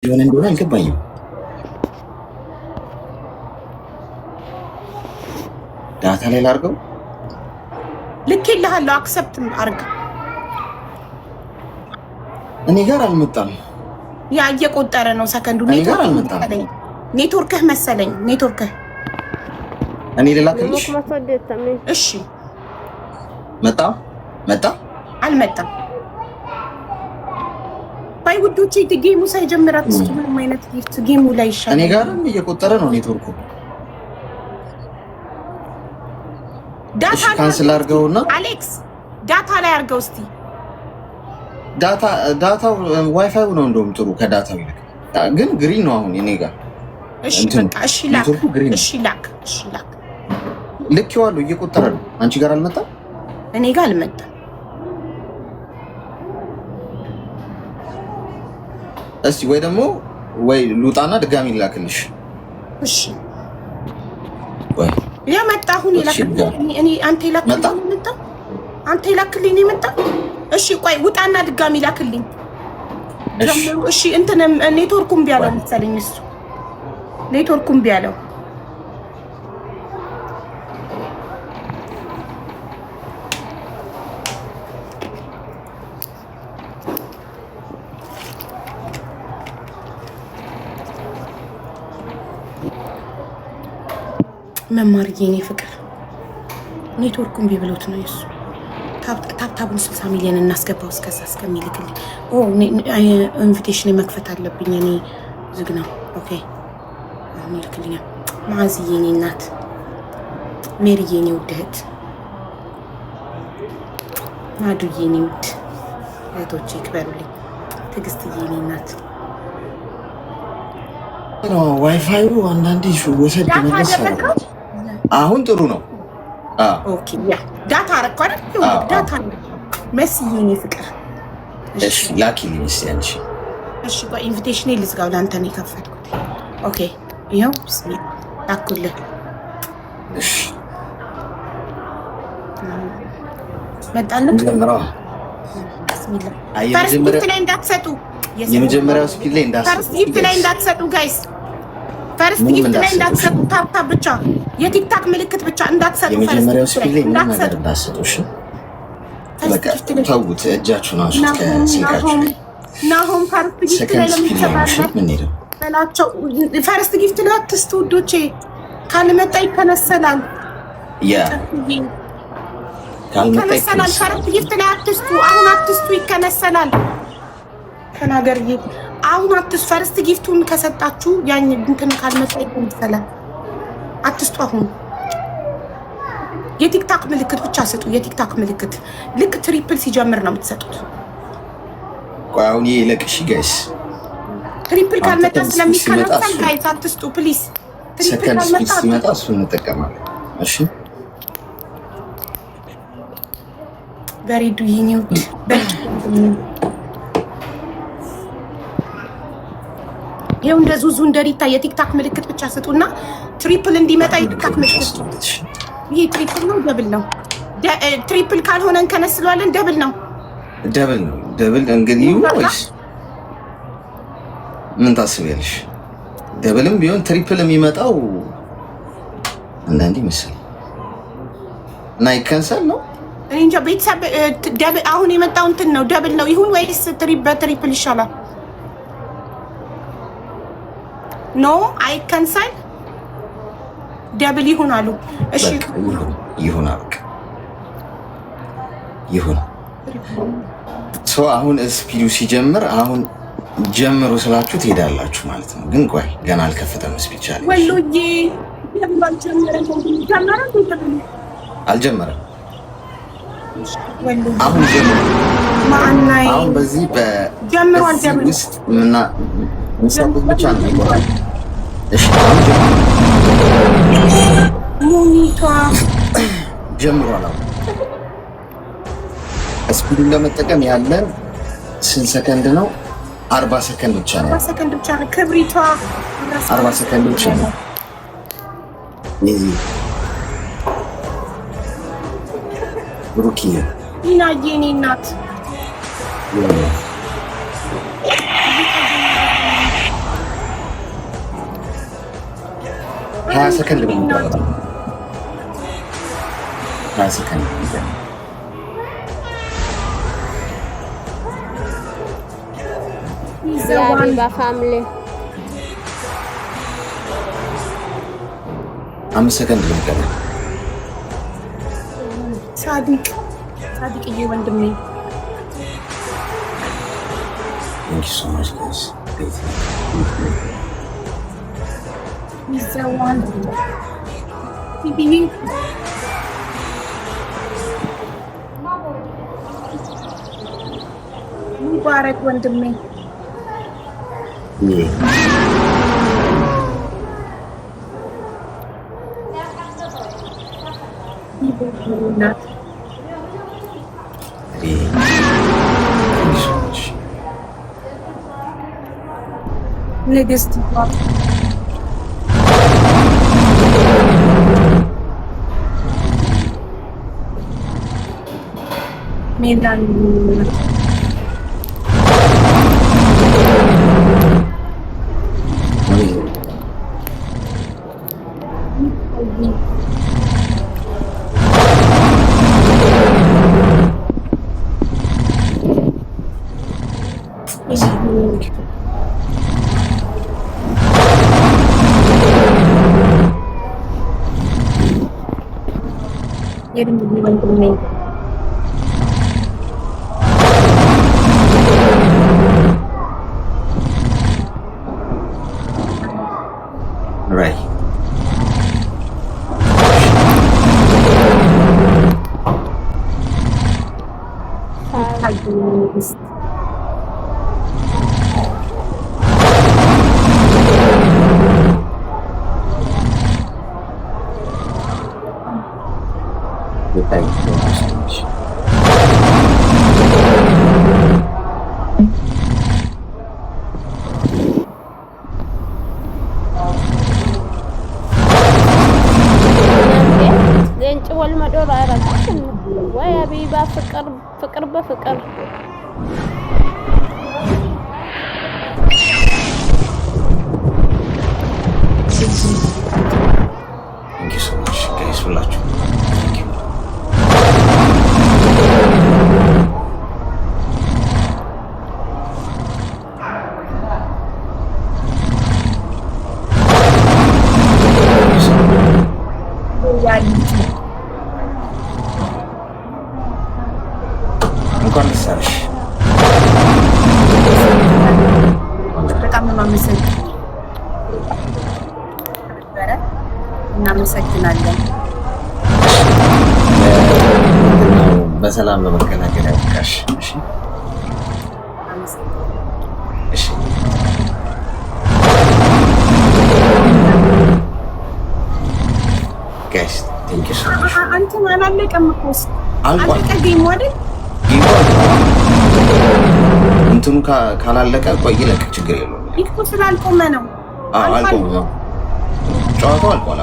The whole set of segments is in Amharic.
የሆነ እንደሆነ አልገባኝም። ዳታ ላይ ላድርገው። ልኬልሃለሁ፣ አክሰፕት አድርግ። እኔ ጋር አልመጣም። ያ እየቆጠረ ነው ሰከንዱ። ኔትወርክህ መሰለኝ። ኔትወርክህ እኔ ልላክልሽ። እሺ መጣ አልመጣም። ባይ ውዶቼ ጌሙ ሳይጀምር አትስጡ። ምንም አይነት ጊፍት ጌሙ ላይ ይሻላል። እኔ ጋርም እየቆጠረ ነው ኔትወርኩ። ዳታ ካንስል አድርገውና አሌክስ ዳታ ላይ አድርገው እስቲ። ዳታው ዋይፋይ ነው እንደውም ጥሩ ከዳታው ይልቅ ግን ግሪን ነው አሁን እኔ ጋር። እሺ በቃ እሺ ላክ። እሺ ላክ ልኬዋለሁ፣ እየቆጠረ ነው። አንቺ ጋር አልመጣም? እኔ ጋር አልመጣም። እስቲ ወይ ደግሞ ሉጣና ድጋሚ ላክልሽ። እሺ ወይ ያመጣ አሁን ይላክልኝ። እኔ አንተ ይላክልኝ ነው የመጣው። እሺ ቆይ ውጣና ድጋሚ ላክልኝ ጀምሩ። እሺ እንትንም ኔትወርኩም ቢያለው መሰለኝ እሱ ኔትወርኩም ቢያለው መማርዬ የኔ ፍቅር ኔትወርኩን ቢብሎት ነው እሱ። ታብታቡን 60 ሚሊዮን እናስገባው እስከዛ እስከሚልክልኝ። ኢንቪቴሽን መክፈት አለብኝ እኔ ዝግ ነው። ኦኬ አሁን ይልክልኛል። ማዕዝዬ የኔ እናት፣ ሜሪዬ የኔ ውድ እህት፣ ማዱዬ የኔ ውድ እህቶቼ ክበሩልኝ። ትዕግስትዬ የኔ እናት ዋይፋዩ አንዳንዴ ወሰድ መለስ አሁን ጥሩ ነው። ኦኬ ያ ዳታ አረኩ አይደል? ዳታ መስዬ የኔ ፍቅር። እሺ ላኪልኝ እስኪ አንቺ። እሺ ቆይ ኢንቪቴሽን ልዝጋው፣ ለአንተ ነው የከፈትኩት። ኦኬ ይኸው ብስሚላ ላኩልህ። እሺ መጣልን። ጀምራ ብስሚላ ፈርስት ጊፍት ላይ እንዳትሰጡ፣ የመጀመሪያው ስፒድ ላይ እንዳትሰጡ ጋይስ። ፈርስት ጊፍት ላይ እንዳትሰጡ፣ ታፕታፕ ብቻ የቲክታክ ምልክት ብቻ እንዳትሰጡ። የመጀመሪያው ስፒድ ላይ ምንም ነገር እንዳትሰጡ። እሺ በቃ ተውት፣ እጃችሁን አንሱት ከስልካችሁ ላይ። ናሆም ፈርስት ጊፍት ላይ ለምትሰጣላችሁ በላቸው። ፈርስት ጊፍት ላይ አትስቱ ውዶቼ፣ ካልመጣ ይከነሰላል። ይከነሰላል። ፈርስት ጊፍት ላይ አትስቱ፣ አሁን አትስቱ፣ ይከነሰላል። ተናገርዬ አሁን አትስቱ። ፈርስት ጊፍቱን ከሰጣችሁ ያን እንትን ካልመጣ ይከነሰላል። አትስቱ። አሁን የቲክታክ ምልክት ብቻ ስጡ። የቲክታክ ምልክት ልክ ትሪፕል ሲጀምር ነው የምትሰጡት። ቆይ አሁን ይሄ ለቅሽ ጋይስ፣ ትሪፕል ካልመጣ ስለሚከነሰል ጋይስ አትስጡ ፕሊዝ። ትሪፕል ካልመጣ ሲመጣ እሱ እንጠቀማለን። እሺ በሬዱ ይሄው ይሄው እንደ ዙዙ እንደ ሪታ የቲክታክ ምልክት ብቻ ስጡና ትሪፕል እንዲመጣ የቲክታክ ምልክት። ይሄ ትሪፕል ነው ደብል ነው? ትሪፕል ካልሆነ እንከነስለዋለን። ደብል ነው። ደብል እንግዲህ ወይስ ምን ታስቢያለሽ? ደብልም ቢሆን ትሪፕል የሚመጣው አንዳንዴ መሰለኝ እና ይከንሰል ነው። እኔ እንጃ ቤተሰብ። ደብል አሁን የመጣው እንትን ነው ደብል ነው ይሁን ወይስ በትሪፕል ይሻላል? ኖ አይከንሰል ደብል ይሁን አሉ። እሺ ይሁን አልክ ይሁን። ሶ አሁን ስፒዱ ሲጀምር አሁን ጀምሩ ስላችሁ ትሄዳላችሁ ማለት ነው። ግን ቆይ ገና አልከፈተም ስፒድ ቻሌንጅ። ወሎዬ አልጀመረም። አሁን ጀምሩ። አሁን በዚህ ጀምሯል። ደብል ውስጥ ምንሰጡት ብቻ ነው ይቆራል። እሺ ሙኒቷ ጀምሯል። አሁን ስፒዱን ለመጠቀም ያለን ስንት ሰከንድ ነው? 40 ሰከንድ ብቻ ነው። 40 ሰከንድ ብቻ ነው። ክብሪቷ 40 ሰከንድ ብቻ ነው። እዚህ ሩኪያ ይናዬ የኔ እናት 20 ሰከንድ ነው የሚቀረው። 20 ሰከንድ የአቢባ ፋሚሊ 5 ሰከንድ ነው የሚቀረው። ሳዲቅዬ ወንድሜ Thank you so much, guys. He's so wonderful. Bibi. Mubarak ወንድሜ ንግስት ሜላን ወንድሜ right. Thank you so much. ዘንጭ ወልመዶር አረጋችን ወይ አቢባ ፍቅር በፍቅር Thank you so much, guys. ሁላችሁ thank you. እንኳን ደስ አለሽ። በጣም ነው እናመሰግናለን። በሰላም ለመገናገል ያብቃሽ። እሺ እሺ ጋይስ ቴንክ ዩ ሶ ማች። አንተ አላለቀም እኮ አልቋል። ጌሙ አይደል? እንትኑ ካላለቀ ቆይ ይለቅ፣ ችግር የለውም። እኮ ስላልቆመ ነው። አልቆመ ነው ጨዋታው አልቋል።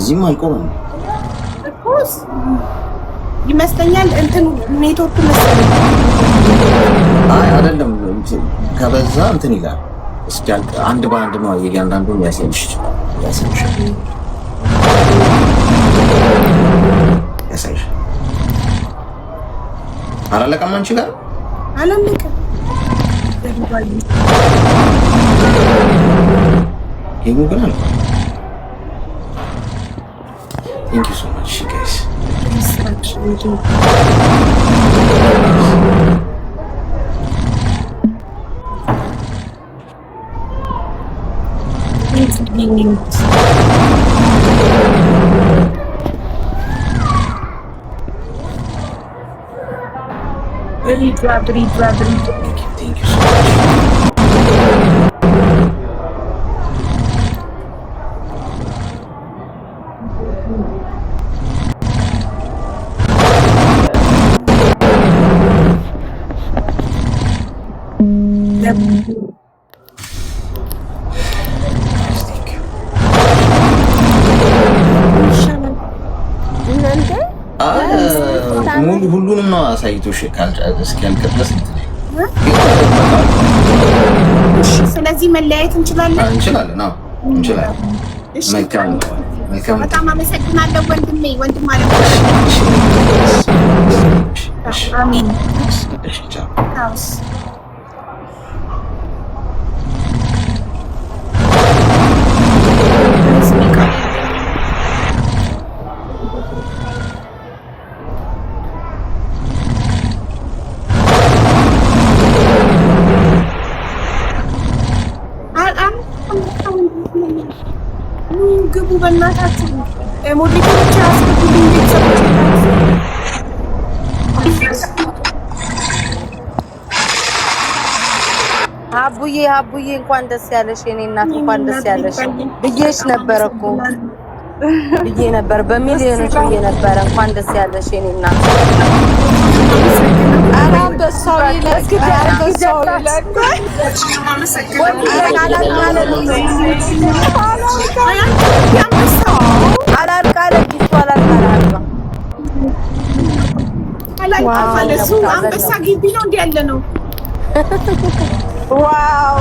እዚህም አልቆመም እኮስ ይመስለኛል። እንትኑ ኔትወርክ መሰለኝ። አይ አይደለም፣ ከበዛ እንትን ይላል። እስኪ አንድ በአንድ ነው እያንዳንዱን ያሳይሽ ይችላል። ያሳይሽ አላለቀም። አንቺ ጋር አላለቀም። ጌሙ ግን አልቋል። Thank you so much, guys. Thank you so much. ሁሉንም ነው አሳይቶሽ እስኪያልቅበት ስለዚህ መለያየት እንችላለን። እንችላለን። መልካም። በጣም አመሰግናለሁ ወንድሜ። ወንድም ማለት አሜን። ግቡ በእናታችሁ ሞዴሎች ያስገቡልኝ ቤተሰቦች። አቡዬ እንኳን ደስ ያለሽ የኔ እናት፣ እንኳን ደስ ያለሽ ብዬሽ ነበር እኮ ብዬ ነበር፣ በሚሊዮኖች ብዬ ነበረ። እንኳን ደስ ያለሽ የኔ እናት። አንበሳው ይለቅ አንበሳ ግቢ ነው እንዲ ያለ ነው። ዋው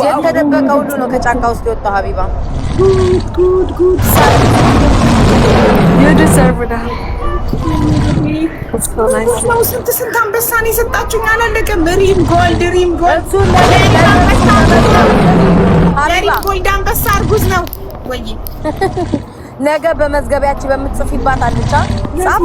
የተደበቀ ሁሉ ነው ከጫካ ውስጥ የወጣው። ሀቢባ ስንት አንበሳ ነው የሰጣችሁኝ? አላለቀም። ሪም ጎልድ አንበሳ እርጉዝ ነው ወይ? ነገ በመዝገቢያችን በምትጽፊባት አልቻ ጻፍ